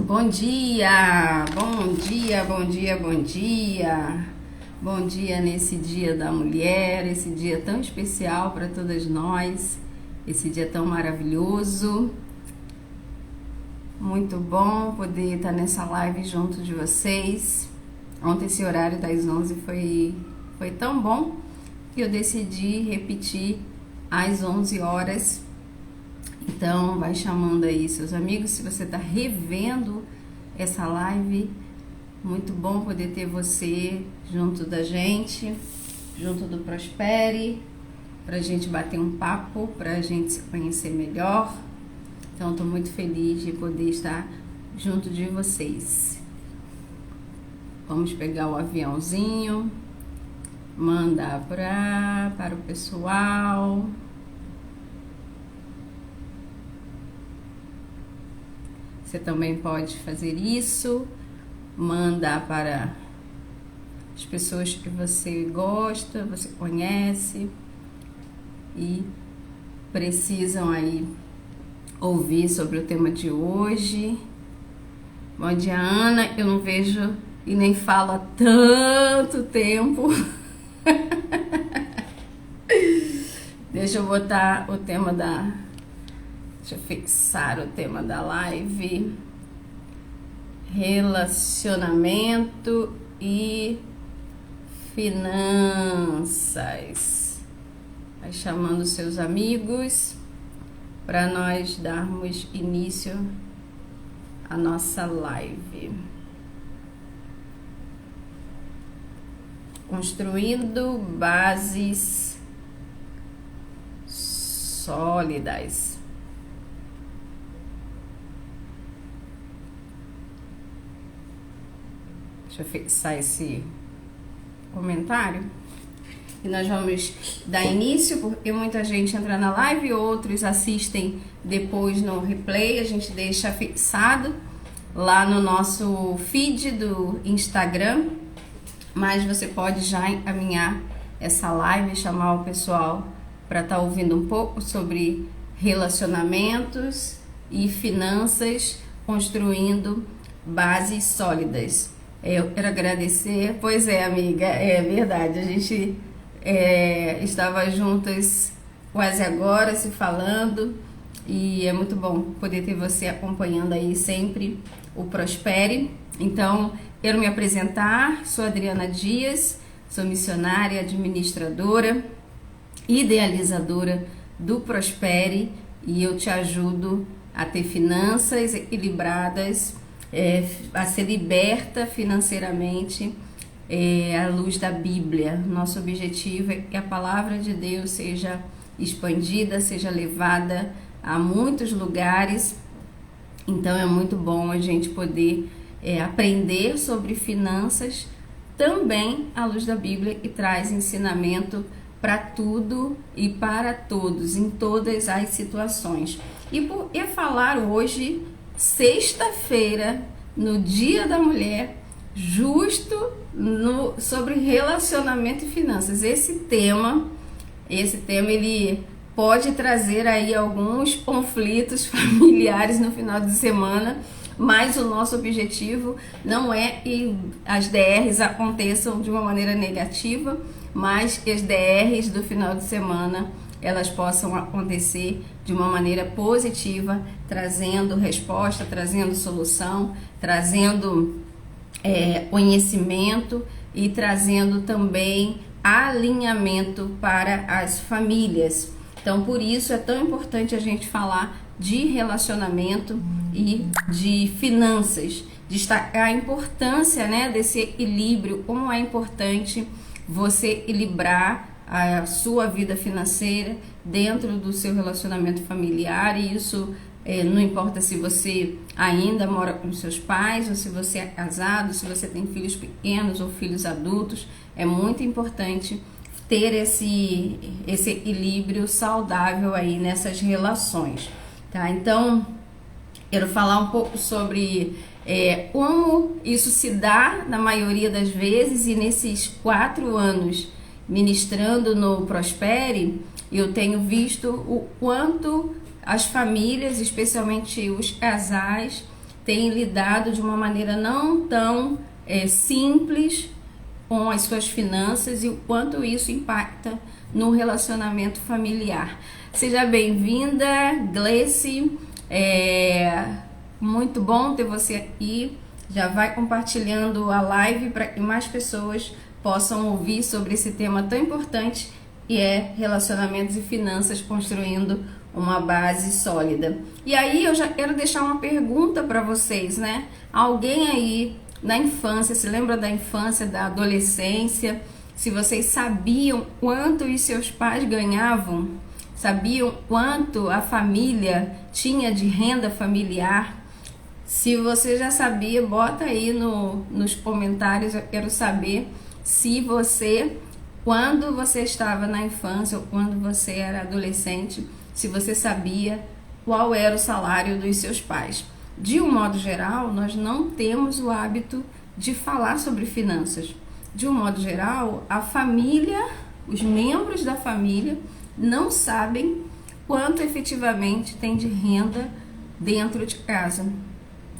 Bom dia, bom dia, bom dia, bom dia. Bom dia nesse Dia da Mulher, esse dia tão especial para todas nós, esse dia tão maravilhoso. Muito bom poder estar nessa live junto de vocês. Ontem esse horário das 11 foi tão bom que eu decidi repetir às 11 horas. Então, vai chamando aí seus amigos. Se você está revendo essa live, muito bom poder ter você junto da gente, junto do Prospere, para a gente bater um papo, para a gente se conhecer melhor. Então, estou muito feliz de poder estar junto de vocês. Vamos pegar o aviãozinho, mandar para o pessoal. Você também pode fazer isso, mandar para as pessoas que você gosta, você conhece e precisam aí ouvir sobre o tema de hoje. Bom dia, Ana. Eu não vejo e nem falo há tanto tempo. Deixa eu botar o tema Deixa eu fixar o tema da live. Relacionamento e finanças. Vai chamando seus amigos para nós darmos início à nossa live. Construindo bases sólidas. Deixa eu fixar esse comentário. E nós vamos dar início, porque muita gente entra na live, outros assistem depois no replay. A gente deixa fixado lá no nosso feed do Instagram. Mas você pode já encaminhar essa live, chamar o pessoal para estar ouvindo um pouco sobre relacionamentos e finanças, construindo bases sólidas. Eu quero agradecer. Pois é, amiga, é verdade, a gente estava juntas quase agora se falando e é muito bom poder ter você acompanhando aí sempre o Prospere. Então, quero me apresentar, sou Adriana Dias, sou missionária, administradora, idealizadora do Prospere e eu te ajudo a ter finanças equilibradas, a ser liberta financeiramente à luz da Bíblia. Nosso objetivo é que a palavra de Deus seja expandida, seja levada a muitos lugares. Então é muito bom a gente poder aprender sobre finanças também à luz da Bíblia, que traz ensinamento para tudo e para todos, em todas as situações. E por que falar hoje, sexta-feira, no Dia da Mulher, justo sobre relacionamento e finanças. Esse tema ele pode trazer aí alguns conflitos familiares no final de semana, mas o nosso objetivo não é que as DRs aconteçam de uma maneira negativa, mas que as DRs do final de semana elas possam acontecer de uma maneira positiva, trazendo resposta, trazendo solução, trazendo conhecimento e trazendo também alinhamento para as famílias. Então, por isso é tão importante a gente falar de relacionamento e de finanças, destacar a importância, desse equilíbrio, como é importante você equilibrar a sua vida financeira dentro do seu relacionamento familiar. E isso não importa se você ainda mora com seus pais, ou se você é casado, se você tem filhos pequenos ou filhos adultos, é muito importante ter esse equilíbrio saudável aí nessas relações, tá? Então, quero falar um pouco sobre como isso se dá na maioria das vezes. E nesses 4 anos ministrando no Prospere, eu tenho visto o quanto as famílias, especialmente os casais, têm lidado de uma maneira não tão simples com as suas finanças e o quanto isso impacta no relacionamento familiar. Seja bem-vinda, Gleice. Muito bom ter você aqui. Já vai compartilhando a live para que mais pessoas possam ouvir sobre esse tema tão importante que é relacionamentos e finanças, construindo uma base sólida. E aí eu já quero deixar uma pergunta para vocês, né? Alguém aí na infância, se lembra da infância, da adolescência, se vocês sabiam quanto os seus pais ganhavam, sabiam quanto a família tinha de renda familiar? Se você já sabia, bota aí nos comentários, eu quero saber se você, quando você estava na infância ou quando você era adolescente, se você sabia qual era o salário dos seus pais. De um modo geral, nós não temos o hábito de falar sobre finanças. De um modo geral, a família, os membros da família não sabem quanto efetivamente tem de renda dentro de casa.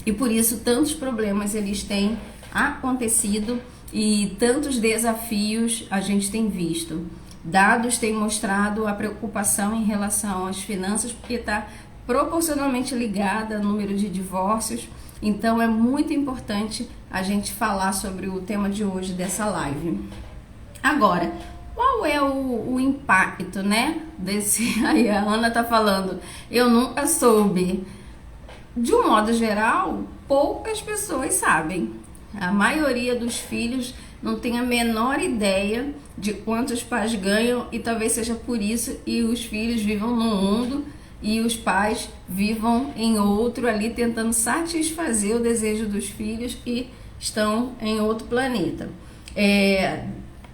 E por isso tantos problemas eles têm acontecido e tantos desafios a gente tem visto. Dados têm mostrado a preocupação em relação às finanças, porque está proporcionalmente ligada ao número de divórcios. Então é muito importante a gente falar sobre o tema de hoje dessa live. Agora, qual é o impacto, né? Aí a Ana tá falando, eu nunca soube. De um modo geral, poucas pessoas sabem. A maioria dos filhos não tem a menor ideia de quanto os pais ganham e talvez seja por isso que os filhos vivam num mundo e os pais vivam em outro ali tentando satisfazer o desejo dos filhos que estão em outro planeta.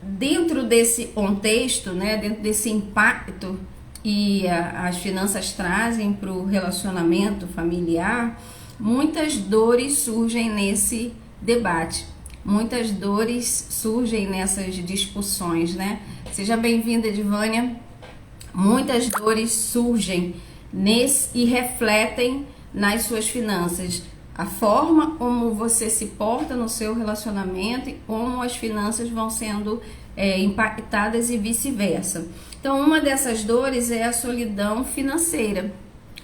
Dentro desse contexto, né, dentro desse impacto que as finanças trazem para o relacionamento familiar, muitas dores surgem nesse debate, muitas dores surgem nessas discussões, né? Seja bem-vinda, Edivânia. Muitas dores surgem e refletem nas suas finanças. A forma como você se porta no seu relacionamento e como as finanças vão sendo impactadas e vice-versa. Então, uma dessas dores é a solidão financeira,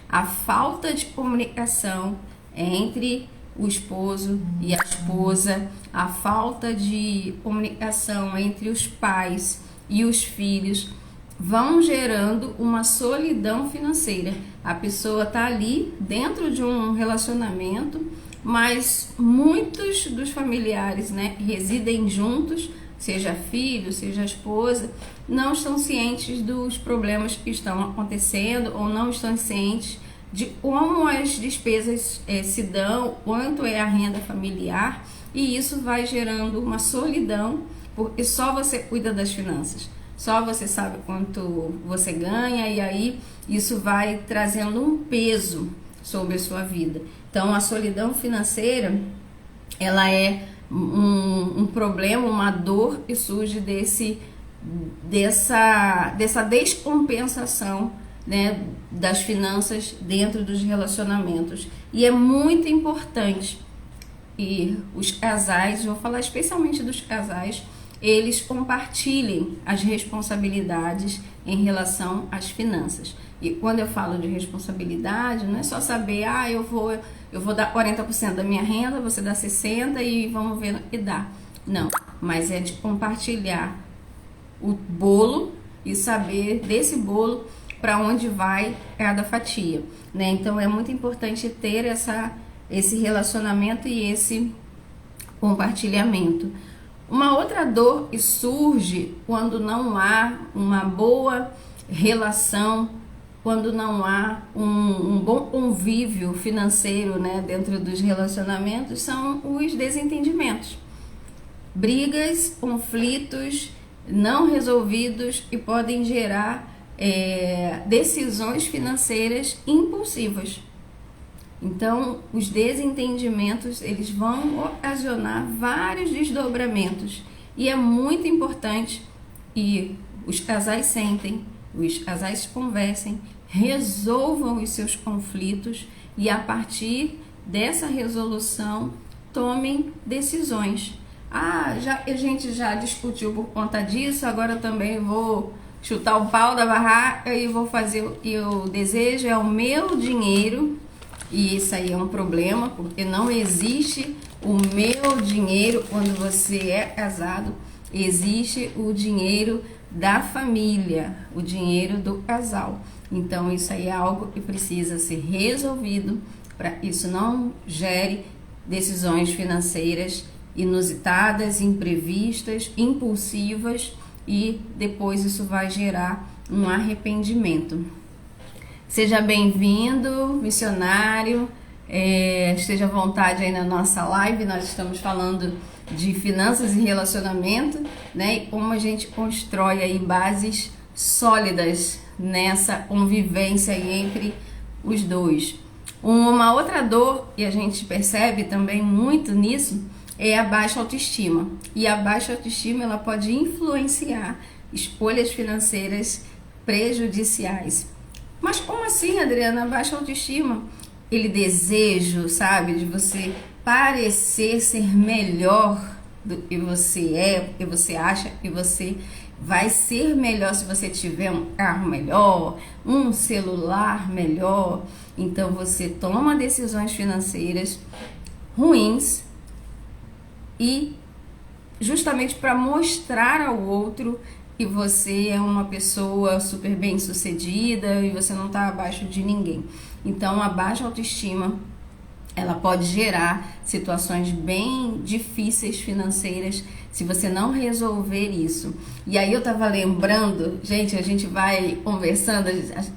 a falta de comunicação entre o esposo e a esposa, a falta de comunicação entre os pais e os filhos vão gerando uma solidão financeira. A pessoa está ali dentro de um relacionamento, mas muitos dos familiares, né, residem juntos, seja filho, seja esposa, não estão cientes dos problemas que estão acontecendo ou não estão cientes de como as despesas se dão, quanto é a renda familiar, e isso vai gerando uma solidão, porque só você cuida das finanças, só você sabe quanto você ganha, e aí isso vai trazendo um peso sobre a sua vida. Então a solidão financeira, ela é um problema, uma dor que surge dessa descompensação, né, das finanças dentro dos relacionamentos. E é muito importante que os casais, vou falar especialmente dos casais, eles compartilhem as responsabilidades em relação às finanças. E quando eu falo de responsabilidade, não é só saber, eu vou dar 40% da minha renda, você dá 60% e vamos ver o que dá. Não, mas é de compartilhar o bolo e saber desse bolo para onde vai cada fatia, né? Então é muito importante ter esse relacionamento e esse compartilhamento. Uma outra dor que surge quando não há uma boa relação, quando não há um bom convívio financeiro, né, dentro dos relacionamentos, são os desentendimentos. Brigas, conflitos não resolvidos e podem gerar decisões financeiras impulsivas. Então, os desentendimentos, eles vão ocasionar vários desdobramentos. E é muito importante que os casais sentem, os casais conversem, resolvam os seus conflitos e a partir dessa resolução, tomem decisões. A gente já discutiu por conta disso, agora também vou chutar o pau da barraca e vou fazer o que eu desejo, é o meu dinheiro. E isso aí é um problema, porque não existe o meu dinheiro quando você é casado. Existe o dinheiro da família, o dinheiro do casal. Então isso aí é algo que precisa ser resolvido para isso não gere decisões financeiras inusitadas, imprevistas, impulsivas, e depois isso vai gerar um arrependimento. Seja bem-vindo, missionário, esteja à vontade aí na nossa live. Nós estamos falando de finanças e relacionamento, né? E como a gente constrói aí bases sólidas nessa convivência aí entre os dois. Uma outra dor, e a gente percebe também muito nisso, é a baixa autoestima. E a baixa autoestima, ela pode influenciar escolhas financeiras prejudiciais. Mas como assim, Adriana, baixa autoestima? Aquele desejo, sabe, de você parecer ser melhor do que você é, porque você acha que você vai ser melhor se você tiver um carro melhor, um celular melhor. Então você toma decisões financeiras ruins e justamente para mostrar ao outro que você é uma pessoa super bem sucedida e você não está abaixo de ninguém. Então a baixa autoestima, ela pode gerar situações bem difíceis financeiras se você não resolver isso. E aí eu tava lembrando, gente, a gente vai conversando,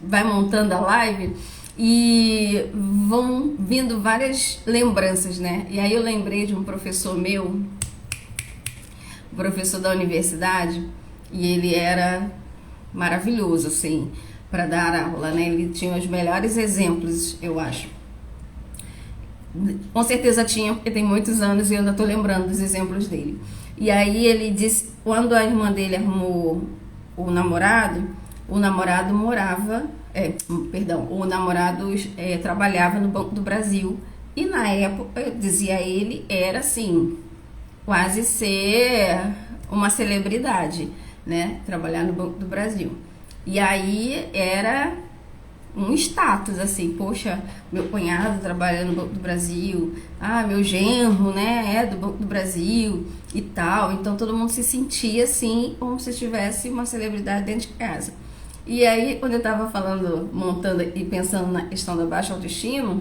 vai montando a live e vão vindo várias lembranças, né? E aí eu lembrei de um professor meu, um professor da universidade, e ele era maravilhoso, assim, para dar aula, né? Ele tinha os melhores exemplos, eu acho. Com certeza tinha, porque tem muitos anos e eu ainda tô lembrando dos exemplos dele. E aí ele disse, quando a irmã dele arrumou o namorado morava, o namorado trabalhava no Banco do Brasil. E na época, dizia ele, era assim, quase ser uma celebridade, né? Trabalhar no Banco do Brasil. E aí era um status, assim, poxa, meu cunhado trabalha no Banco do Brasil, meu genro, né, é do Banco do Brasil e tal. Então todo mundo se sentia assim, como se tivesse uma celebridade dentro de casa. E aí, quando eu tava falando, montando e pensando na questão da baixa autoestima,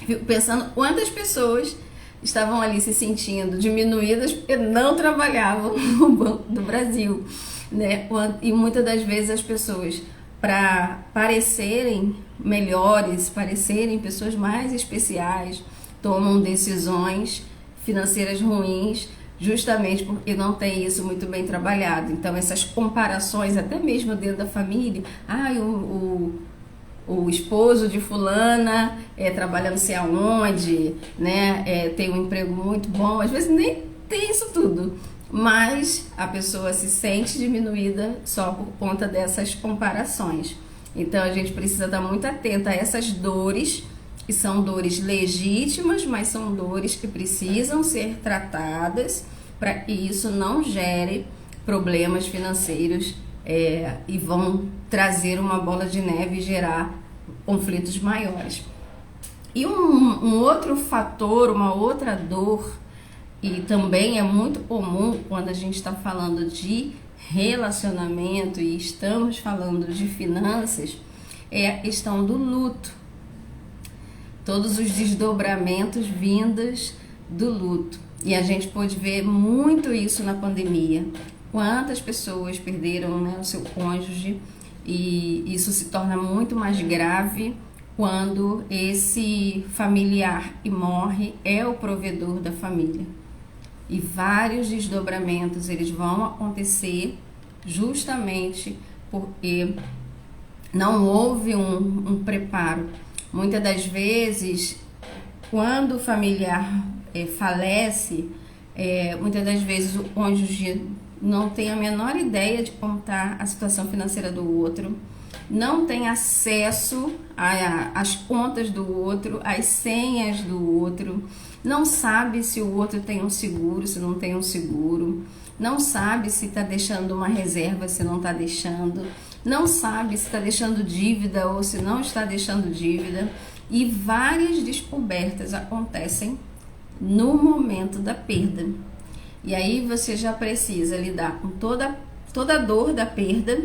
fico pensando quantas pessoas estavam ali se sentindo diminuídas porque não trabalhavam no Banco do Brasil, né? E muitas das vezes as pessoas, para parecerem melhores, parecerem pessoas mais especiais, tomam decisões financeiras ruins, justamente porque não tem isso muito bem trabalhado. Então essas comparações, até mesmo dentro da família, o esposo de fulana trabalha não sei aonde, né, tem um emprego muito bom, às vezes nem tem isso tudo, mas a pessoa se sente diminuída só por conta dessas comparações. Então a gente precisa estar muito atenta a essas dores, que são dores legítimas, mas são dores que precisam ser tratadas para que isso não gere problemas financeiros e vão trazer uma bola de neve e gerar conflitos maiores. E um outro fator, uma outra dor, e também é muito comum quando a gente está falando de relacionamento e estamos falando de finanças, é a questão do luto. Todos os desdobramentos vindos do luto. E a gente pôde ver muito isso na pandemia. Quantas pessoas perderam, né, o seu cônjuge, e isso se torna muito mais grave quando esse familiar que morre é o provedor da família. E vários desdobramentos eles vão acontecer justamente porque não houve um preparo. Muitas das vezes, quando o familiar falece, muitas das vezes o cônjuge não tem a menor ideia de como está a situação financeira do outro. não tem acesso às contas do outro, às senhas do outro, não sabe se o outro tem um seguro, se não tem um seguro, não sabe se está deixando uma reserva, se não está deixando, não sabe se está deixando dívida ou se não está deixando dívida, e várias descobertas acontecem no momento da perda. E aí você já precisa lidar com toda a dor da perda,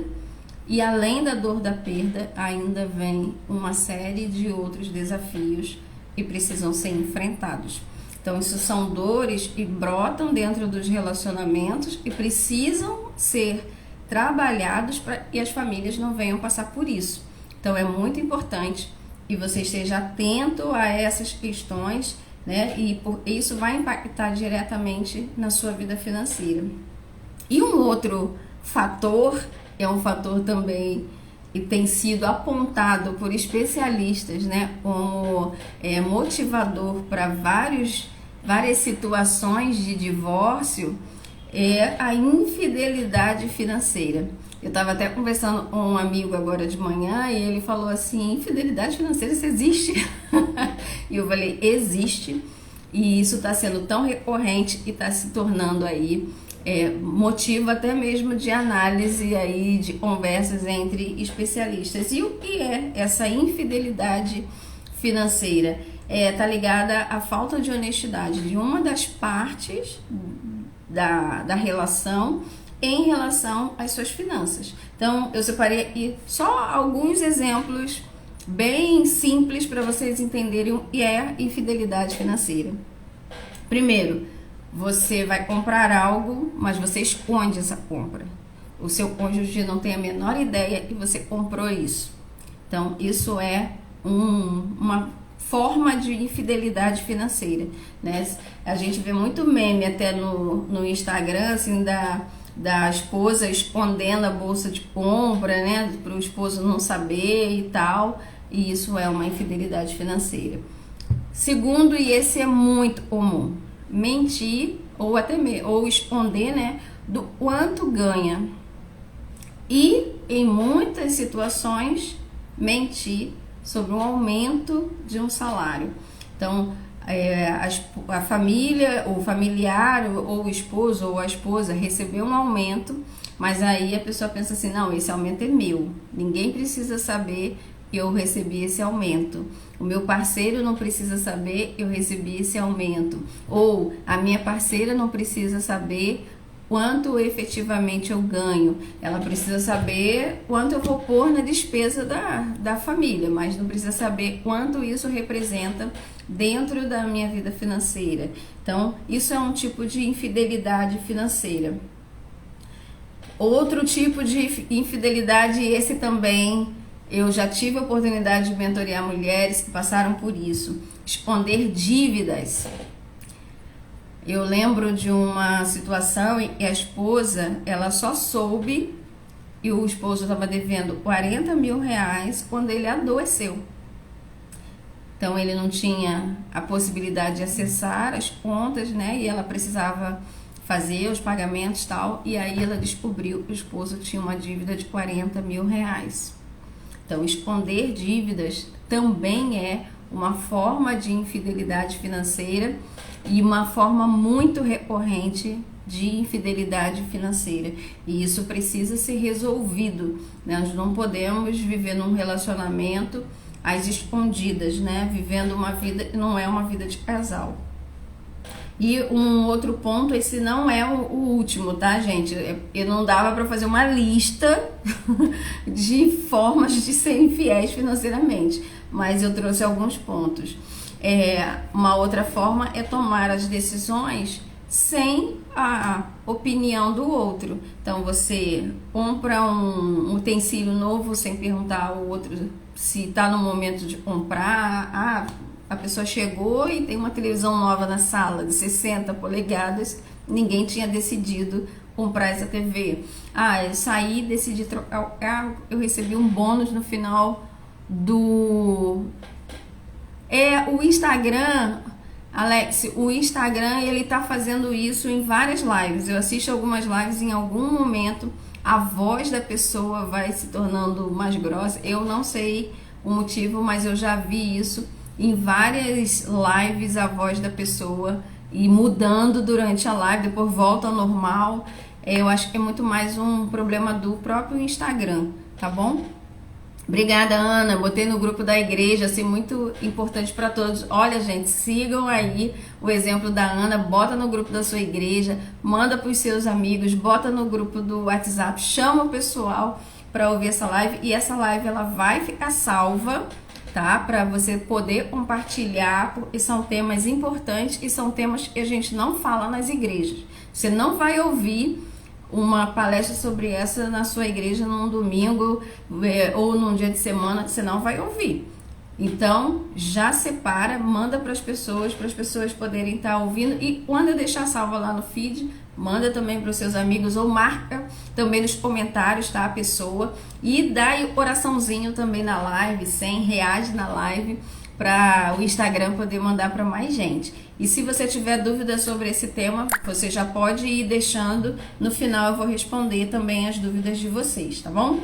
e além da dor da perda, ainda vem uma série de outros desafios que precisam ser enfrentados. Então, isso são dores que brotam dentro dos relacionamentos e precisam ser trabalhados para que as famílias não venham passar por isso. Então, é muito importante que você esteja atento a essas questões, né? E isso vai impactar diretamente na sua vida financeira. E um outro fator, é um fator também que tem sido apontado por especialistas, né, como motivador para várias situações de divórcio, é a infidelidade financeira. Eu estava até conversando com um amigo agora de manhã e ele falou assim: infidelidade financeira, isso existe? E eu falei: existe, e isso está sendo tão recorrente e está se tornando aí motivo até mesmo de análise aí, de conversas entre especialistas. E o que é essa infidelidade financeira? Está ligada à falta de honestidade de uma das partes da relação em relação às suas finanças. Então, eu separei aqui só alguns exemplos bem simples para vocês entenderem o que é infidelidade financeira. Primeiro, você vai comprar algo, mas você esconde essa compra. O seu cônjuge não tem a menor ideia que você comprou isso. Então, isso é uma forma de infidelidade financeira, né? A gente vê muito meme até no Instagram, assim, da esposa escondendo a bolsa de compra, né? Para o esposo não saber e tal. E isso é uma infidelidade financeira. Segundo, e esse é muito comum, mentir ou esconder, né, do quanto ganha. E em muitas situações mentir sobre um aumento de um salário. Então, a família, o familiar, ou o esposo ou a esposa recebeu um aumento, mas aí a pessoa pensa assim: não, esse aumento é meu, ninguém precisa saber que eu recebi esse aumento, o meu parceiro não precisa saber que eu recebi esse aumento, ou a minha parceira não precisa saber quanto efetivamente eu ganho. Ela precisa saber quanto eu vou pôr na despesa da família, mas não precisa saber quanto isso representa dentro da minha vida financeira. Então, isso é um tipo de infidelidade financeira. Outro tipo de infidelidade, esse também eu já tive a oportunidade de mentorear mulheres que passaram por isso: esconder dívidas. Eu lembro de uma situação em que a esposa, ela só soube e o esposo estava devendo 40 mil reais quando ele adoeceu. Então ele não tinha a possibilidade de acessar as contas, né? E ela precisava fazer os pagamentos e tal. E aí ela descobriu que o esposo tinha uma dívida de 40 mil reais. Então, esconder dívidas também é uma forma de infidelidade financeira e uma forma muito recorrente de infidelidade financeira. E isso precisa ser resolvido, né? Nós não podemos viver num relacionamento às escondidas, né? Vivendo uma vida que não é uma vida de casal. E um outro ponto, esse não é o último, tá, gente? Eu não dava para fazer uma lista de formas de ser infiéis financeiramente, mas eu trouxe alguns pontos. Uma outra forma é tomar as decisões sem a opinião do outro. Então, você compra um utensílio novo sem perguntar ao outro se está no momento de comprar. A pessoa chegou e tem uma televisão nova na sala de 60 polegadas, ninguém tinha decidido comprar essa TV. Eu saí, decidi trocar o carro, eu recebi um bônus no final do... O Instagram, Alex, o Instagram, ele tá fazendo isso em várias lives. Eu assisto algumas lives, em algum momento a voz da pessoa vai se tornando mais grossa. Eu não sei o motivo, mas eu já vi isso em várias lives, a voz da pessoa e mudando durante a live, depois volta ao normal. Eu acho que é muito mais um problema do próprio Instagram, tá bom? Obrigada, Ana. Botei no grupo da igreja, assim, muito importante para todos. Olha, gente, sigam aí o exemplo da Ana, bota no grupo da sua igreja, manda para os seus amigos, bota no grupo do WhatsApp, chama o pessoal para ouvir essa live, e essa live ela vai ficar salva, tá? Para você poder compartilhar, porque são temas importantes e são temas que a gente não fala nas igrejas. Você não vai ouvir uma palestra sobre essa na sua igreja num domingo ou num dia de semana, que você não vai ouvir. Então, já separa, manda para as pessoas poderem estar ouvindo, e quando eu deixar salva lá no feed, manda também para os seus amigos, ou marca também nos comentários, tá, a pessoa, e dá aí oraçãozinho também na live, reage na live, para o Instagram poder mandar para mais gente. E se você tiver dúvida sobre esse tema, você já pode ir deixando, no final eu vou responder também as dúvidas de vocês, tá bom?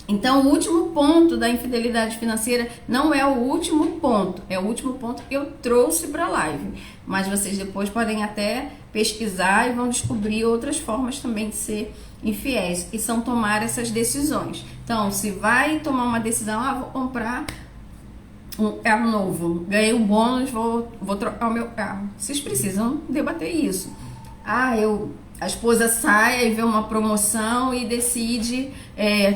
Então, o último ponto da infidelidade financeira não é o último ponto, é o último ponto que eu trouxe para a live. Mas vocês depois podem até pesquisar e vão descobrir outras formas também de ser infiéis, e são tomar essas decisões. Então, se vai tomar uma decisão, vou comprar um carro novo, ganhei um bônus, vou trocar o meu carro. Vocês precisam debater isso. A esposa sai e vê uma promoção e decide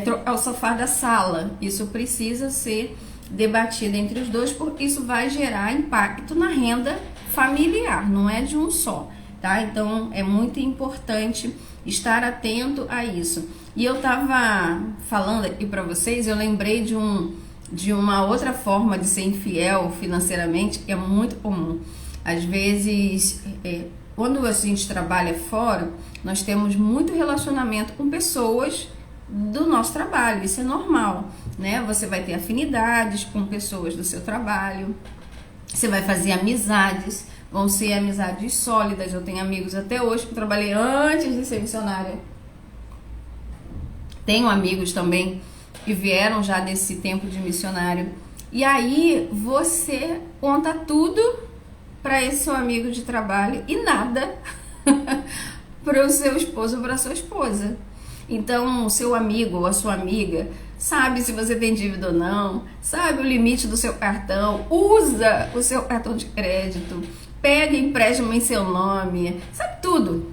trocar o sofá da sala. Isso precisa ser debatido entre os dois, porque isso vai gerar impacto na renda familiar, não é de um só, tá? Então é muito importante estar atento a isso. E eu tava falando aqui para vocês, eu lembrei de uma outra forma de ser infiel financeiramente, que é muito comum. Às vezes, quando a gente trabalha fora, nós temos muito relacionamento com pessoas do nosso trabalho, isso é normal, né? Você vai ter afinidades com pessoas do seu trabalho, você vai fazer amizades, vão ser amizades sólidas. Eu tenho amigos até hoje que eu trabalhei antes de ser missionária. Tenho amigos também que vieram já desse tempo de missionário. E aí você conta tudo para esse seu amigo de trabalho e nada para o seu esposo ou para a sua esposa. Então, o seu amigo ou a sua amiga sabe se você tem dívida ou não, sabe o limite do seu cartão, usa o seu cartão de crédito, pega empréstimo em seu nome, sabe tudo.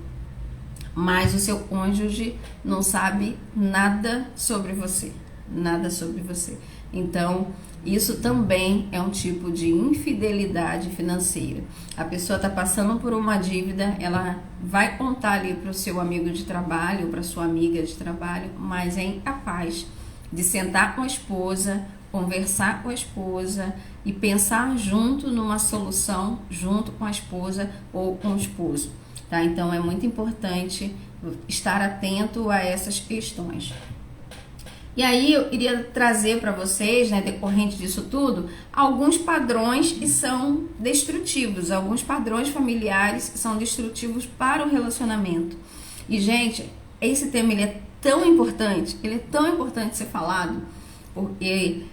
Mas o seu cônjuge não sabe nada sobre você. Nada sobre você. Então, isso também é um tipo de infidelidade financeira. A pessoa está passando por uma dívida, ela vai contar ali para o seu amigo de trabalho, para sua amiga de trabalho, mas é incapaz de sentar com a esposa, conversar com a esposa e pensar junto numa solução, junto com a esposa ou com o esposo, tá? Então, é muito importante estar atento a essas questões. E aí eu queria trazer para vocês, né, decorrente disso tudo, alguns padrões que são destrutivos, alguns padrões familiares que são destrutivos para o relacionamento. E, gente, esse tema ele é tão importante ser falado, porque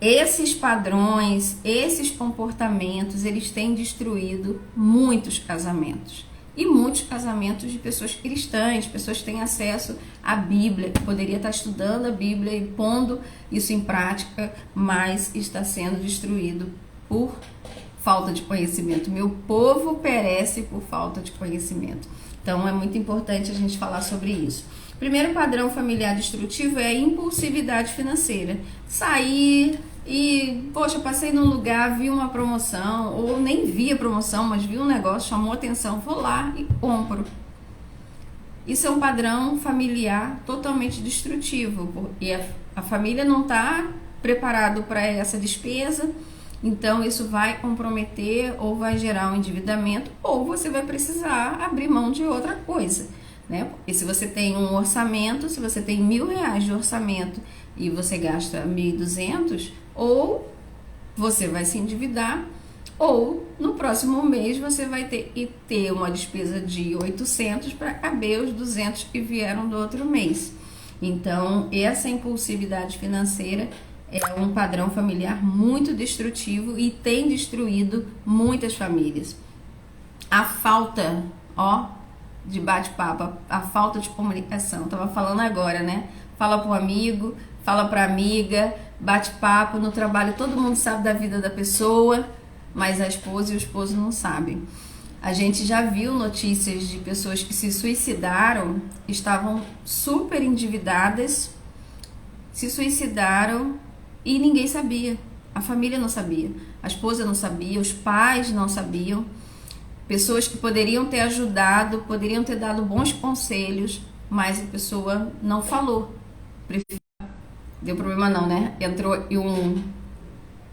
esses padrões, esses comportamentos, eles têm destruído muitos casamentos. E muitos casamentos de pessoas cristãs, pessoas que têm acesso à Bíblia, que poderia estar estudando a Bíblia e pondo isso em prática, mas está sendo destruído por falta de conhecimento. Meu povo perece por falta de conhecimento. Então é muito importante a gente falar sobre isso. Primeiro padrão familiar destrutivo é a impulsividade financeira. Sair e, poxa, passei num lugar, vi uma promoção, ou nem vi a promoção, mas vi um negócio, chamou atenção, vou lá e compro. Isso é um padrão familiar totalmente destrutivo, porque a família não está preparado para essa despesa, então isso vai comprometer ou vai gerar um endividamento, ou você vai precisar abrir mão de outra coisa, né? Porque se você tem um orçamento, se você tem R$1.000 de orçamento e você gasta 1.200, ou você vai se endividar, ou no próximo mês você vai ter uma despesa de 800 para caber os 200 que vieram do outro mês. Então, essa impulsividade financeira é um padrão familiar muito destrutivo e tem destruído muitas famílias. A falta, de bate-papo, a falta de comunicação. Tava falando agora, né? Fala pro amigo, fala pra amiga, bate-papo no trabalho, todo mundo sabe da vida da pessoa, mas a esposa e o esposo não sabem. A gente já viu notícias de pessoas que se suicidaram, estavam super endividadas, se suicidaram e ninguém sabia. A família não sabia, a esposa não sabia, os pais não sabiam. Pessoas que poderiam ter ajudado, poderiam ter dado bons conselhos, mas a pessoa não falou. Deu problema não, né? Entrou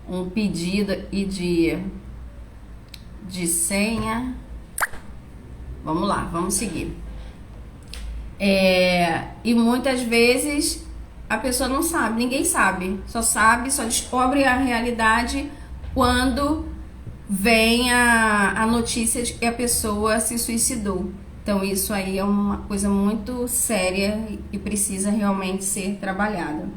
um pedido e de senha. Vamos lá, vamos seguir. E muitas vezes a pessoa não sabe, ninguém sabe. Só descobre a realidade quando vem a notícia de que a pessoa se suicidou. Então isso aí é uma coisa muito séria e precisa realmente ser trabalhada.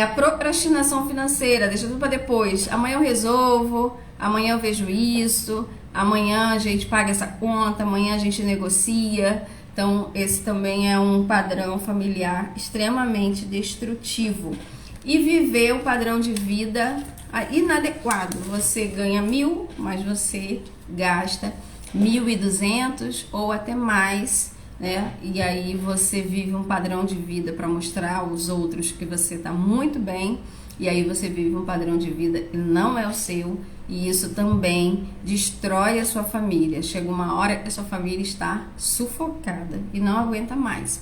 A procrastinação financeira, deixa tudo para depois. Amanhã eu resolvo, amanhã eu vejo isso, amanhã a gente paga essa conta, amanhã a gente negocia. Então esse também é um padrão familiar extremamente destrutivo. E viver o padrão de vida inadequado. Você ganha 1.000, mas você gasta 1.200 ou até mais, né? E aí você vive um padrão de vida para mostrar aos outros que você está muito bem, e aí você vive um padrão de vida que não é o seu, e isso também destrói a sua família. Chega uma hora que a sua família está sufocada e não aguenta mais.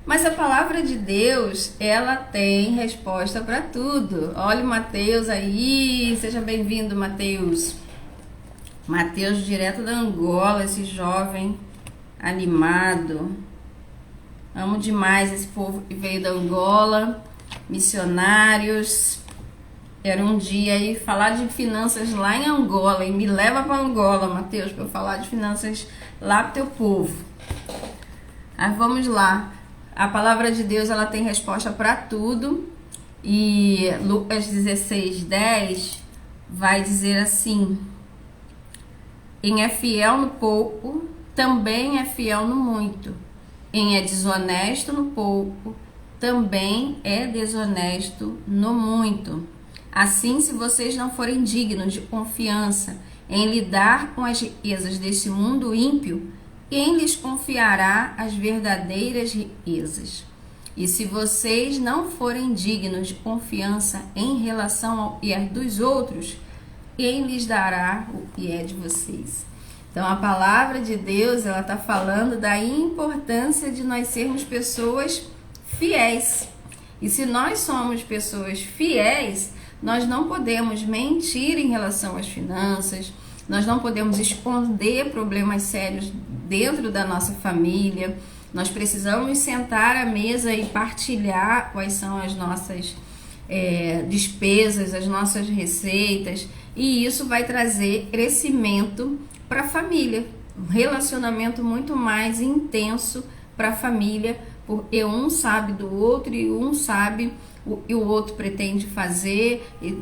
Mas a palavra de Deus, ela tem resposta para tudo. Olha o Mateus aí, seja bem-vindo, Mateus. Mateus, direto da Angola, esse jovem animado. Amo demais esse povo que veio da Angola, missionários. Quero um dia aí falar de finanças lá em Angola, e me leva para Angola, Mateus, para eu falar de finanças lá pro teu povo. Mas vamos lá. A palavra de Deus, ela tem resposta para tudo. E Lucas 16:10 vai dizer assim: quem é fiel no pouco, também é fiel no muito. Quem é desonesto no pouco, também é desonesto no muito. Assim, se vocês não forem dignos de confiança em lidar com as riquezas desse mundo ímpio, quem lhes confiará as verdadeiras riquezas? E se vocês não forem dignos de confiança em relação ao que é dos outros, quem lhes dará o que é de vocês? Então, a palavra de Deus, ela está falando da importância de nós sermos pessoas fiéis. E se nós somos pessoas fiéis, nós não podemos mentir em relação às finanças, nós não podemos esconder problemas sérios dentro da nossa família. Nós precisamos sentar à mesa e partilhar quais são as nossas despesas, as nossas receitas, e isso vai trazer crescimento para a família, um relacionamento muito mais intenso para a família, porque um sabe do outro e um sabe o que o outro pretende fazer, e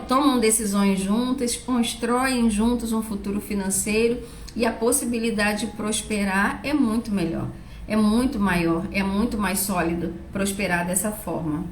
tomam decisões juntas, constroem juntos um futuro financeiro, e a possibilidade de prosperar é muito melhor, é muito maior, é muito mais sólido prosperar dessa forma.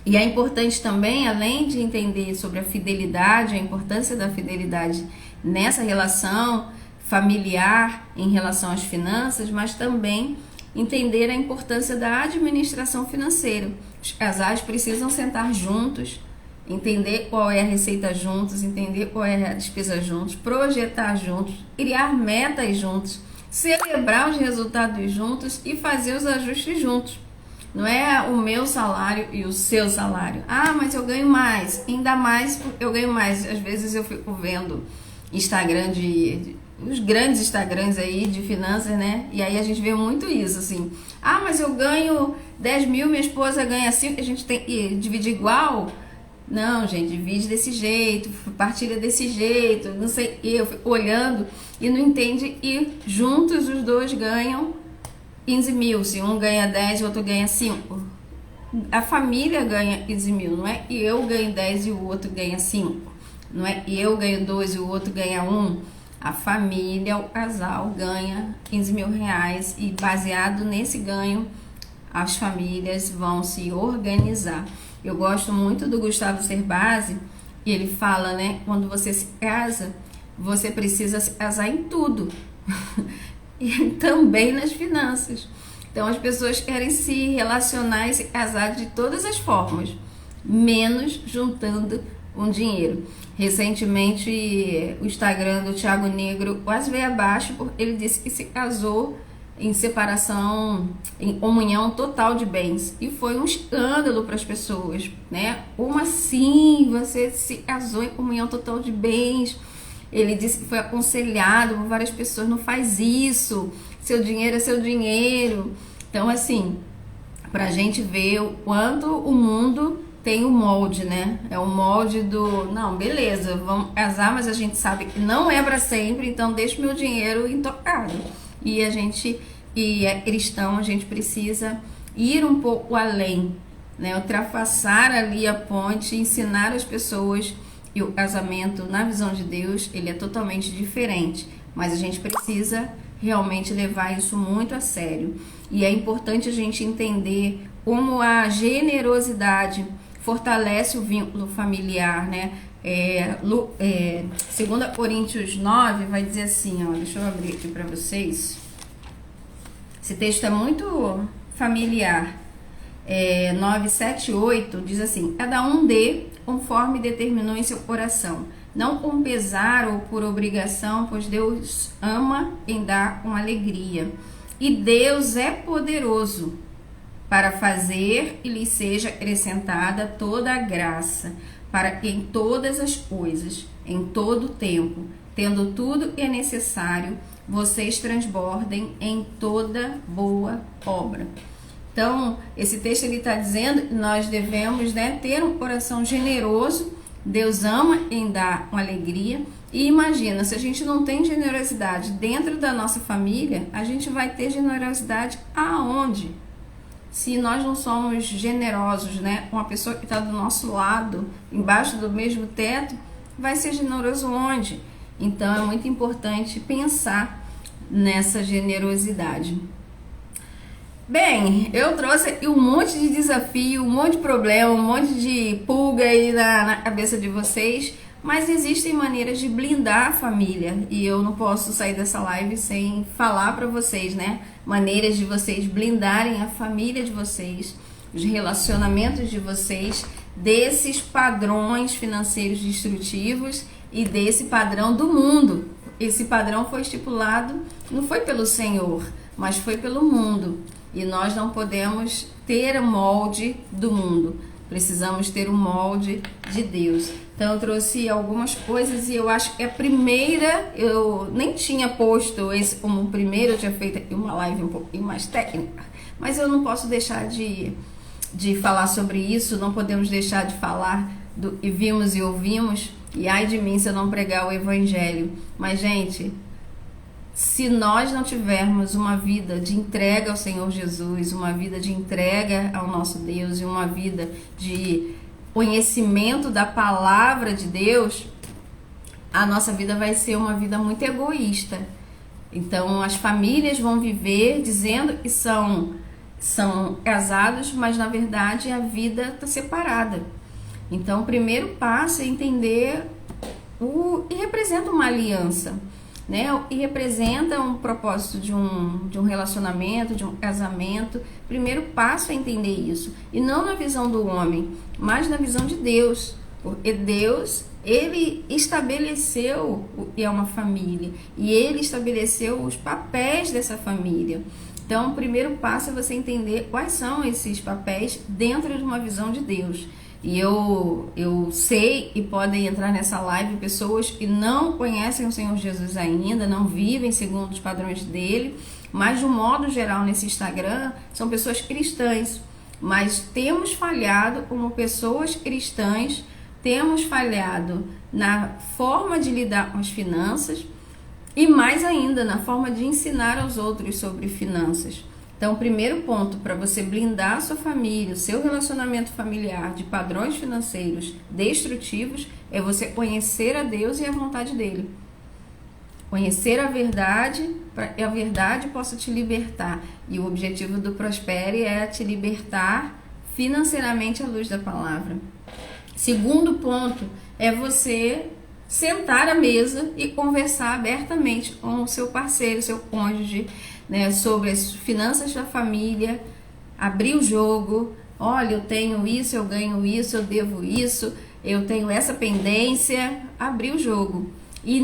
E é importante também, além de entender sobre a fidelidade, a importância da fidelidade nessa relação familiar em relação às finanças, mas também entender a importância da administração financeira. Os casais precisam sentar juntos, entender qual é a receita juntos, entender qual é a despesa juntos, projetar juntos, criar metas juntos, celebrar os resultados juntos e fazer os ajustes juntos. Não é o meu salário e o seu salário. Ah, mas eu ganho mais. Ainda mais porque eu ganho mais. Às vezes eu fico vendo Instagram os grandes Instagrams aí de finanças, né? E aí a gente vê muito isso, assim. Ah, mas eu ganho 10 mil, minha esposa ganha 5, a gente tem que dividir igual. Não, gente, divide desse jeito, partilha desse jeito, não sei, eu fico olhando e não entende, e juntos os dois ganham 15 mil, se um ganha 10 e o outro ganha 5. A família ganha 15 mil, não é? E eu ganho 10 e o outro ganha 5, não é? E eu ganho 2 e o outro ganha 1. A família, o casal ganha 15 mil reais e baseado nesse ganho, as famílias vão se organizar. Eu gosto muito do Gustavo Cerbasi, e ele fala, né, quando você se casa, você precisa se casar em tudo, e também nas finanças. Então as pessoas querem se relacionar e se casar de todas as formas, menos juntando um dinheiro. Recentemente, o Instagram do Thiago Negro quase veio abaixo, porque ele disse que se casou em separação, em comunhão total de bens, e foi um escândalo para as pessoas, né? Como assim você se casou em comunhão total de bens? Ele disse que foi aconselhado por várias pessoas, não faz isso, seu dinheiro é seu dinheiro. Então, assim, pra gente ver o quanto o mundo tem o molde, né? É o molde do, não, beleza, vamos casar, mas a gente sabe que não é para sempre, então deixa meu dinheiro intocado. E a gente, e é cristão, a gente precisa ir um pouco além, né? Ultrapassar ali a ponte, ensinar as pessoas. E o casamento, na visão de Deus, ele é totalmente diferente, mas a gente precisa realmente levar isso muito a sério. E é importante a gente entender como a generosidade fortalece o vínculo familiar, né? 2 Coríntios 9 vai dizer assim, ó, deixa eu abrir aqui para vocês. Esse texto é muito familiar. 9, 7, 8 diz assim: cada um dê conforme determinou em seu coração, não com pesar ou por obrigação, pois Deus ama quem dá com alegria. E Deus é poderoso para fazer e lhe seja acrescentada toda a graça, para que em todas as coisas, em todo o tempo, tendo tudo que é necessário, vocês transbordem em toda boa obra. Então, esse texto ele está dizendo que nós devemos, né, ter um coração generoso. Deus ama quem dá com alegria. E imagina, se a gente não tem generosidade dentro da nossa família, a gente vai ter generosidade aonde? Se nós não somos generosos, né, com a pessoa que está do nosso lado, embaixo do mesmo teto, vai ser generoso onde? Então, é muito importante pensar nessa generosidade. Bem, eu trouxe aqui um monte de desafio, um monte de problema, um monte de pulga aí na cabeça de vocês, mas existem maneiras de blindar a família e eu não posso sair dessa live sem falar para vocês, né? Maneiras de vocês blindarem a família de vocês, os relacionamentos de vocês, desses padrões financeiros destrutivos e desse padrão do mundo. Esse padrão foi estipulado, não foi pelo Senhor, mas foi pelo mundo. E nós não podemos ter o molde do mundo, precisamos ter o molde de Deus. Então eu trouxe algumas coisas e eu acho que a primeira, eu nem tinha posto esse como primeiro, eu tinha feito aqui uma live um pouquinho mais técnica, mas eu não posso deixar de falar sobre isso, não podemos deixar de falar do que vimos e ouvimos, e ai de mim se eu não pregar o evangelho. Mas gente, se nós não tivermos uma vida de entrega ao Senhor Jesus, uma vida de entrega ao nosso Deus e uma vida de conhecimento da palavra de Deus, a nossa vida vai ser uma vida muito egoísta. Então as famílias vão viver dizendo que são casados, mas na verdade a vida está separada. Então o primeiro passo é entender o que representa uma aliança, né? E representa um propósito de um relacionamento, de um casamento. Primeiro passo é entender isso, e não na visão do homem, mas na visão de Deus, porque Deus, ele estabeleceu o que é uma família, e ele estabeleceu os papéis dessa família. Então o primeiro passo é você entender quais são esses papéis dentro de uma visão de Deus. E eu sei que podem entrar nessa live pessoas que não conhecem o Senhor Jesus ainda, não vivem segundo os padrões dele, mas de um modo geral nesse Instagram são pessoas cristãs, mas temos falhado como pessoas cristãs temos falhado na forma de lidar com as finanças e mais ainda na forma de ensinar aos outros sobre finanças. Então, o primeiro ponto para você blindar a sua família, o seu relacionamento familiar de padrões financeiros destrutivos é você conhecer a Deus e a vontade dele. Conhecer a verdade, para que a verdade possa te libertar. E o objetivo do Prospere é te libertar financeiramente à luz da palavra. Segundo ponto é você sentar à mesa e conversar abertamente com o seu parceiro, seu cônjuge, né, sobre as finanças da família, abrir o jogo. Olha, eu tenho isso, eu ganho isso, eu devo isso, eu tenho essa pendência. Abrir o jogo. E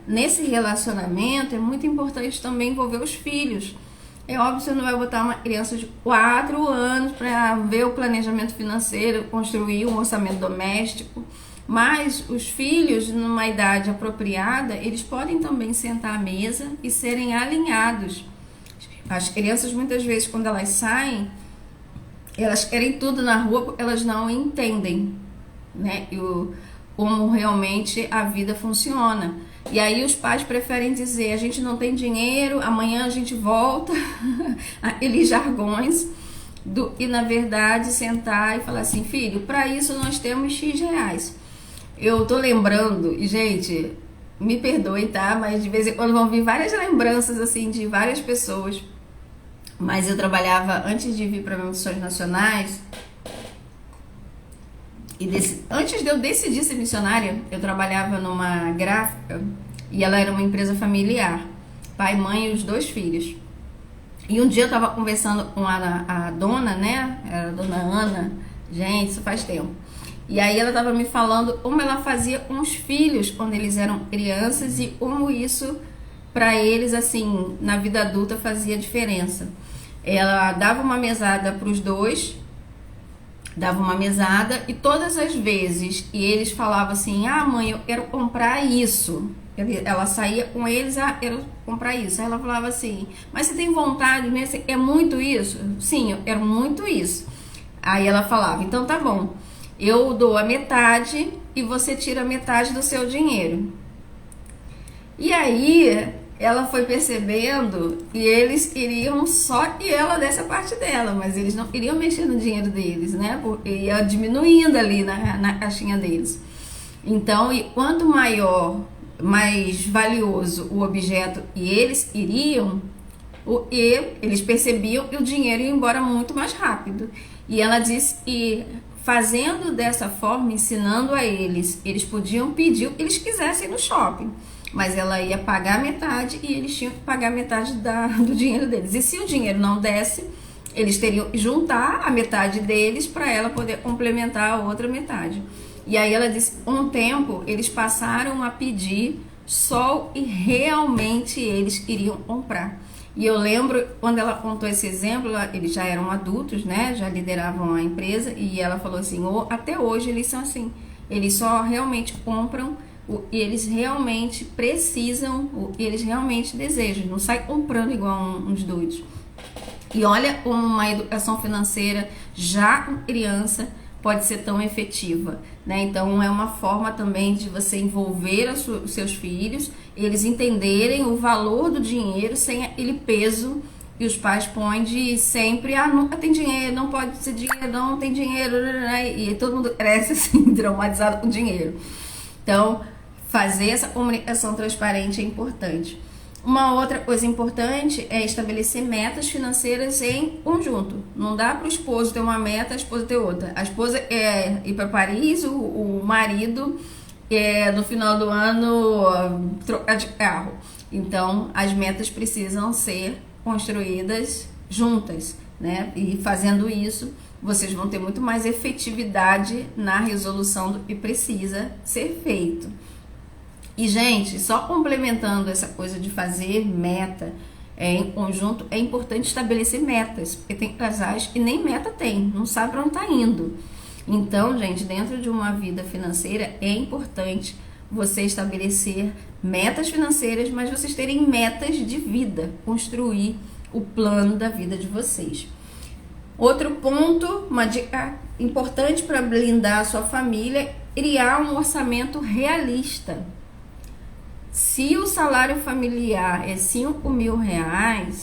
nesse relacionamento é muito importante também envolver os filhos. É óbvio que você não vai botar uma criança de 4 anos para ver o planejamento financeiro, construir um orçamento doméstico. Mas os filhos, numa idade apropriada, eles podem também sentar à mesa e serem alinhados. As crianças, muitas vezes, quando elas saem, elas querem tudo na rua porque elas não entendem, né? Como realmente a vida funciona. E aí os pais preferem dizer, a gente não tem dinheiro, amanhã a gente volta, aqueles jargões. E na verdade sentar e falar assim, filho, para isso nós temos X reais. Eu tô lembrando, e gente, me perdoem, tá? Mas de vez em quando vão vir várias lembranças, assim, de várias pessoas. Mas eu trabalhava, antes de vir para Missões Nacionais, antes de eu decidir ser missionária, eu trabalhava numa gráfica, e ela era uma empresa familiar. Pai, mãe e os 2 filhos. E um dia eu tava conversando com a dona, né? Era a dona Ana. Gente, isso faz tempo. E aí ela estava me falando como ela fazia com os filhos quando eles eram crianças e como isso para eles, assim, na vida adulta fazia diferença. Ela dava uma mesada para os 2, dava uma mesada e todas as vezes e eles falavam assim, mãe, eu quero comprar isso. Ela saía com eles, quero comprar isso. Aí ela falava assim, mas você tem vontade mesmo? Você quer muito isso? Sim, eu quero muito isso. Aí ela falava, então tá bom. Eu dou a metade e você tira a metade do seu dinheiro. E aí ela foi percebendo que eles queriam só que ela desse a parte dela, mas eles não queriam mexer no dinheiro deles, né? Porque ia diminuindo ali na caixinha deles. Então, e quanto maior, mais valioso o objeto que eles queriam, eles percebiam que o dinheiro ia embora muito mais rápido. E ela disse que fazendo dessa forma, ensinando a eles, eles podiam pedir o que eles quisessem no shopping, mas ela ia pagar metade e eles tinham que pagar metade do dinheiro deles. E se o dinheiro não desse, eles teriam que juntar a metade deles para ela poder complementar a outra metade. E aí ela disse, um tempo, eles passaram a pedir só e realmente eles queriam comprar. E eu lembro, quando ela contou esse exemplo, eles já eram adultos, né? Já lideravam a empresa. E ela falou assim, até hoje eles são assim. Eles só realmente compram o que eles realmente precisam, o que eles realmente desejam. Não sai comprando igual uns doidos. E olha como uma educação financeira já com criança pode ser tão efetiva, né? Então é uma forma também de você envolver os seus filhos, eles entenderem o valor do dinheiro sem aquele peso que os pais põem de sempre, nunca tem dinheiro, não pode ser dinheiro, não tem dinheiro, e todo mundo cresce assim, traumatizado com dinheiro. Então, fazer essa comunicação transparente é importante. Uma outra coisa importante é estabelecer metas financeiras em conjunto. Não dá para o esposo ter uma meta, a esposa ter outra. A esposa quer ir para Paris, o marido quer no final do ano trocar de carro. Então, as metas precisam ser construídas juntas, né? E fazendo isso, vocês vão ter muito mais efetividade na resolução do que precisa ser feito. E, gente, só complementando essa coisa de fazer meta em conjunto, é importante estabelecer metas, porque tem casais que nem meta tem, não sabe para onde está indo. Então, gente, dentro de uma vida financeira, é importante você estabelecer metas financeiras, mas vocês terem metas de vida, construir o plano da vida de vocês. Outro ponto, uma dica importante para blindar a sua família, criar um orçamento realista. Se o salário familiar é R$5.000,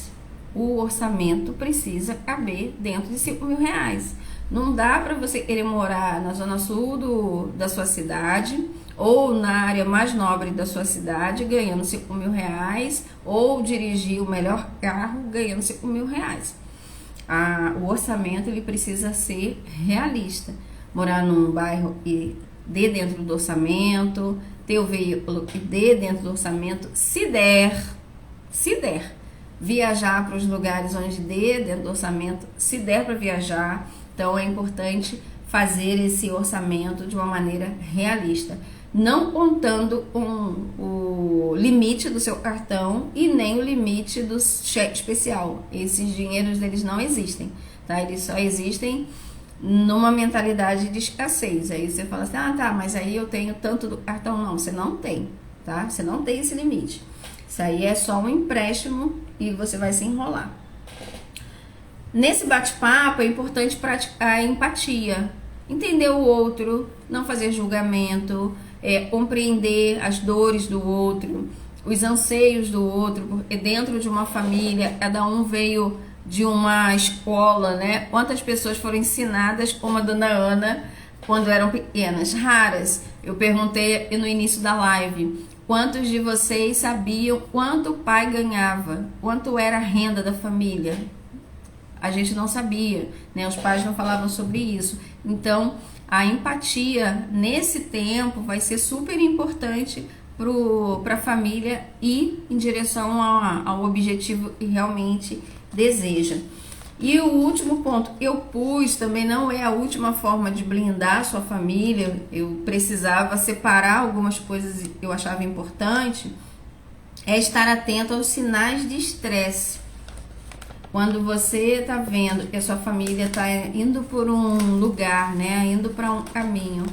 o orçamento precisa caber dentro de R$5.000. Não dá para você querer morar na zona sul da sua cidade ou na área mais nobre da sua cidade ganhando R$5.000 ou dirigir o melhor carro ganhando R$5.000. O orçamento ele precisa ser realista. Morar num bairro que dê dentro do orçamento, ter o veículo que dê dentro do orçamento, se der, viajar para os lugares onde dê dentro do orçamento, se der para viajar. Então é importante fazer esse orçamento de uma maneira realista, não contando o limite do seu cartão e nem o limite do cheque especial. Esses dinheiros eles não existem, tá? Eles só existem numa mentalidade de escassez. Aí você fala assim, tá, mas aí eu tenho tanto do cartão. Não, você não tem, tá? Você não tem esse limite. Isso aí é só um empréstimo e você vai se enrolar. Nesse bate-papo é importante praticar a empatia, entender o outro, não fazer julgamento, compreender as dores do outro, os anseios do outro, porque dentro de uma família, cada um veio de uma escola, né? Quantas pessoas foram ensinadas como a dona Ana quando eram pequenas? Raras. Eu perguntei no início da live, quantos de vocês sabiam quanto o pai ganhava, quanto era a renda da família? A gente não sabia, né? Os pais não falavam sobre isso. Então, a empatia nesse tempo vai ser super importante para a família ir em direção ao objetivo que realmente deseja. E o último ponto que eu pus, também não é a última forma de blindar a sua família, eu precisava separar algumas coisas que eu achava importante, é estar atento aos sinais de estresse. Quando você está vendo que a sua família está indo por um lugar, né, indo para um caminho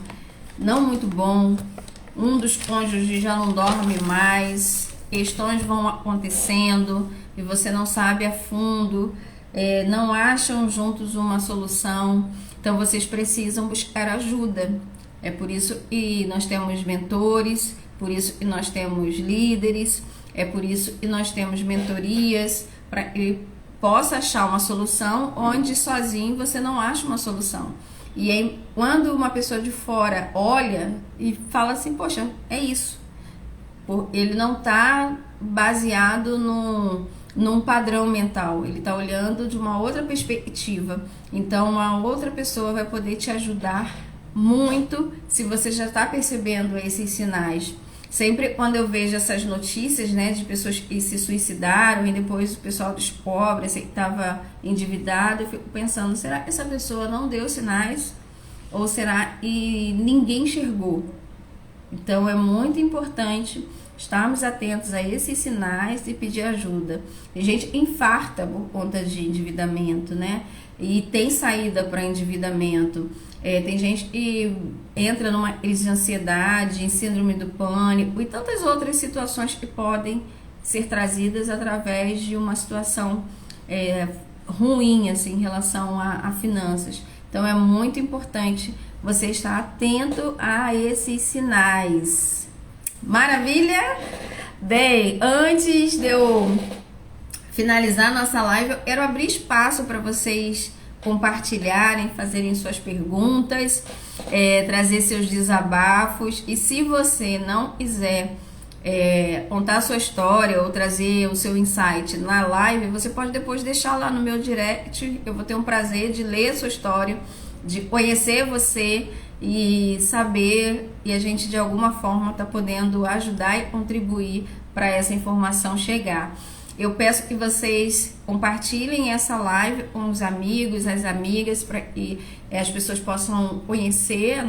não muito bom, um dos cônjuges já não dorme mais, questões vão acontecendo e você não sabe a fundo, não acham juntos uma solução, então vocês precisam buscar ajuda. É por isso que nós temos mentores, por isso que nós temos líderes, é por isso que nós temos mentorias, para que possa achar uma solução onde sozinho você não acha uma solução. E aí, quando uma pessoa de fora olha e fala assim, poxa, é isso. Ele não está baseado num padrão mental, ele está olhando de uma outra perspectiva. Então, uma outra pessoa vai poder te ajudar muito se você já está percebendo esses sinais. Sempre quando eu vejo essas notícias, né, de pessoas que se suicidaram e depois o pessoal descobre que estava endividado, eu fico pensando, será que essa pessoa não deu sinais? Ou será que ninguém enxergou? Então é muito importante estarmos atentos a esses sinais e pedir ajuda. Tem gente que infarta por conta de endividamento, né? E tem saída para endividamento. Tem gente que entra numa crise de ansiedade, em síndrome do pânico e tantas outras situações que podem ser trazidas através de uma situação ruim assim, em relação a finanças. Então é muito importante você estar atento a esses sinais. Maravilha? Bem, antes de eu finalizar nossa live, eu quero abrir espaço para vocês compartilharem, fazerem suas perguntas, trazer seus desabafos. E se você não quiser contar a sua história ou trazer o seu insight na live, você pode depois deixar lá no meu direct. Eu vou ter um prazer de ler a sua história, de conhecer você e saber, e a gente de alguma forma está podendo ajudar e contribuir para essa informação chegar. Eu peço que vocês compartilhem essa live com os amigos, as amigas, para que as pessoas possam conhecer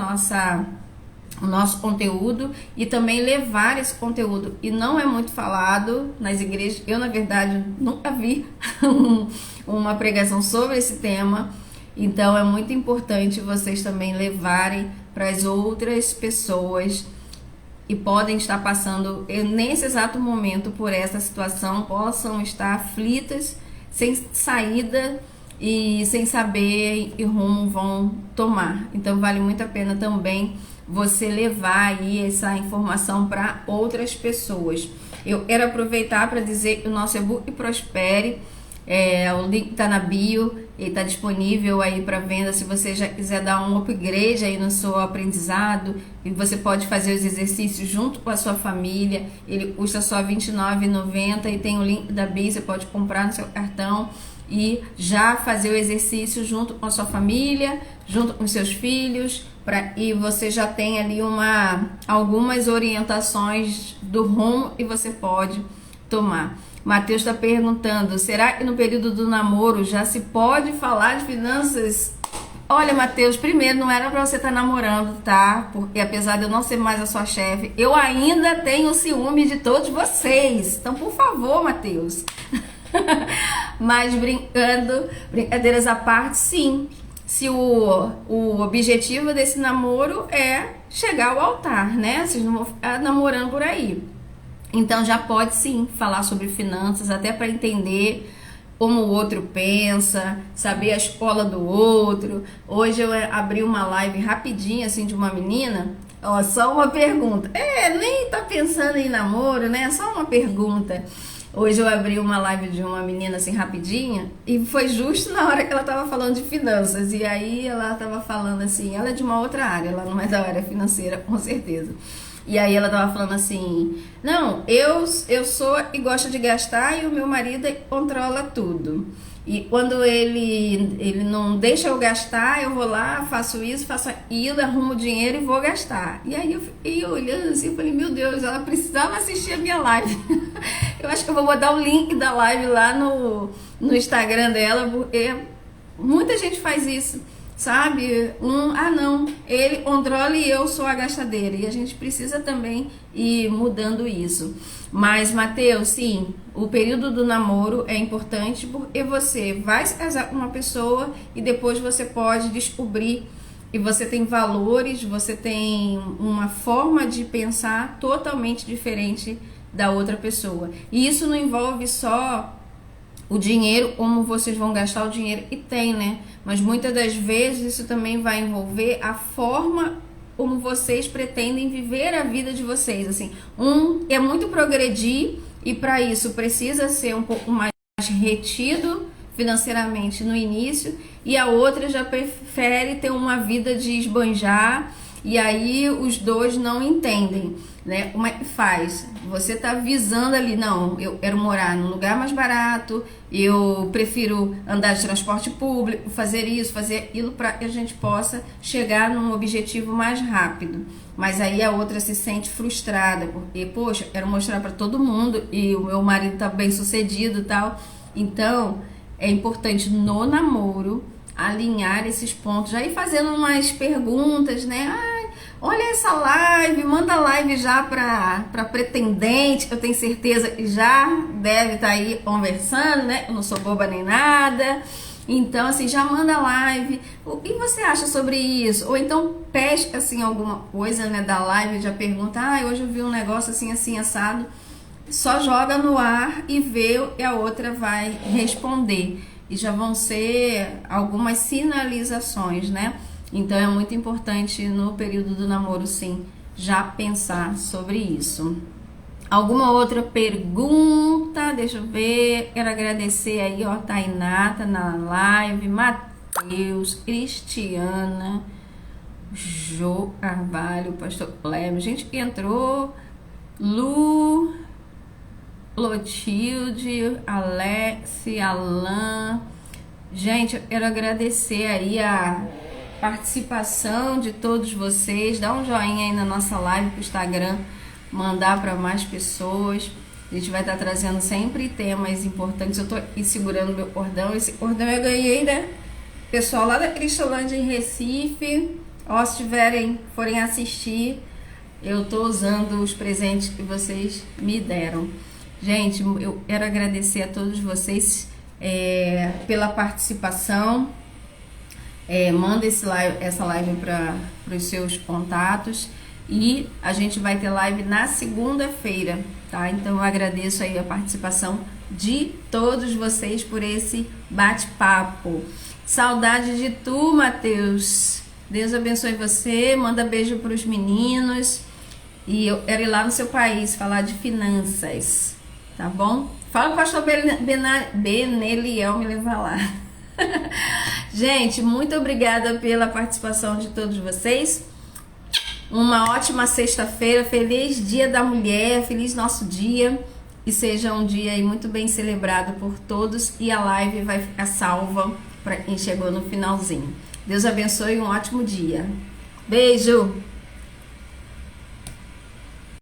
o nosso conteúdo e também levar esse conteúdo. E não é muito falado nas igrejas. Eu, na verdade, nunca vi uma pregação sobre esse tema. Então, é muito importante vocês também levarem para as outras pessoas e podem estar passando nesse exato momento por essa situação, possam estar aflitas, sem saída, e sem saber e rumo vão tomar. Então vale muito a pena também você levar aí essa informação para outras pessoas. Eu quero aproveitar para dizer que o nosso e-book Prospere, o link está na bio e está disponível aí para venda se você já quiser dar um upgrade aí no seu aprendizado, e você pode fazer os exercícios junto com a sua família. Ele custa só R$ 29,90 e tem o link da bio, você pode comprar no seu cartão e já fazer o exercício junto com a sua família, junto com os seus filhos, e você já tem ali algumas orientações do rumo e você pode tomar. Matheus está perguntando, será que no período do namoro já se pode falar de finanças? Olha, Matheus, primeiro, não era pra você estar namorando, tá? Porque apesar de eu não ser mais a sua chefe, eu ainda tenho ciúme de todos vocês. Então, por favor, Matheus. Mas brincando, brincadeiras à parte, sim. Se o objetivo desse namoro é chegar ao altar, né? Vocês não vão ficar namorando por aí. Então já pode sim falar sobre finanças, até para entender como o outro pensa, saber a escola do outro. Hoje eu abri uma live rapidinho assim de uma menina, ó, só uma pergunta. Nem tá pensando em namoro, né? Só uma pergunta. Hoje eu abri uma live de uma menina assim rapidinha e foi justo na hora que ela tava falando de finanças. E aí ela tava falando assim, ela é de uma outra área, ela não é da área financeira, com certeza. E aí ela tava falando assim, não, eu sou e gosto de gastar e o meu marido controla tudo. E quando ele não deixa eu gastar, eu vou lá, faço isso, faço aquilo, arrumo dinheiro e vou gastar. E aí eu fiquei olhando assim e falei, meu Deus, ela precisava assistir a minha live. Eu acho que eu vou botar o link da live lá no Instagram dela, porque muita gente faz isso. Sabe? Não, ele controla e eu sou a gastadeira. E a gente precisa também ir mudando isso. Mas, Matheus, sim, o período do namoro é importante porque você vai se casar com uma pessoa e depois você pode descobrir que você tem valores, você tem uma forma de pensar totalmente diferente da outra pessoa. E isso não envolve só o dinheiro, como vocês vão gastar o dinheiro que tem, né? Mas muitas das vezes isso também vai envolver a forma como vocês pretendem viver a vida de vocês. Assim, é muito progredir e para isso precisa ser um pouco mais retido financeiramente no início, e a outra já prefere ter uma vida de esbanjar, e aí os dois não entendem, né? Como é que faz? Você tá visando ali, não, eu quero morar num lugar mais barato, eu prefiro andar de transporte público, fazer isso, fazer aquilo, para que a gente possa chegar num objetivo mais rápido. Mas aí a outra se sente frustrada, porque, poxa, eu quero mostrar para todo mundo e o meu marido tá bem sucedido e tal. Então, é importante no namoro alinhar esses pontos, já ir fazendo umas perguntas, né? Olha essa live, manda live já para pretendente, eu tenho certeza que já deve estar aí conversando, né? Eu não sou boba nem nada. Então, assim, já manda live. O que você acha sobre isso? Ou então pesca, assim, alguma coisa, né, da live, já pergunta, hoje eu vi um negócio assim, assim, assado. Só joga no ar e vê e a outra vai responder. E já vão ser algumas sinalizações, né? Então é muito importante no período do namoro, sim, já pensar sobre isso. Alguma outra pergunta? Deixa eu ver. Quero agradecer aí, ó, Tainá, tá na live, Matheus, Cristiana, Jô Carvalho, Pastor Cleber, gente que entrou, Lu, Clotilde, Alex, Alan. Gente, eu quero agradecer aí a participação de todos vocês. Dá um joinha aí na nossa live pro Instagram, mandar para mais pessoas. A gente vai estar trazendo sempre temas importantes. Eu tô aqui segurando meu cordão. Esse cordão eu ganhei, né? Pessoal lá da Cristolândia em Recife. Ó, se forem assistir, eu tô usando os presentes que vocês me deram. Gente, eu quero agradecer a todos vocês pela participação. Manda essa live para os seus contatos. E a gente vai ter live na segunda-feira, tá? Então eu agradeço aí a participação de todos vocês por esse bate-papo. Saudade de tu, Matheus. Deus abençoe você, manda beijo para os meninos. E eu quero ir lá no seu país falar de finanças, tá bom? Fala com o pastor Beneliel me levar lá. Gente, muito obrigada pela participação de todos vocês. Uma ótima sexta-feira, feliz Dia da Mulher, feliz nosso dia. E seja um dia aí muito bem celebrado por todos. E a live vai ficar salva para quem chegou no finalzinho. Deus abençoe e um ótimo dia. Beijo!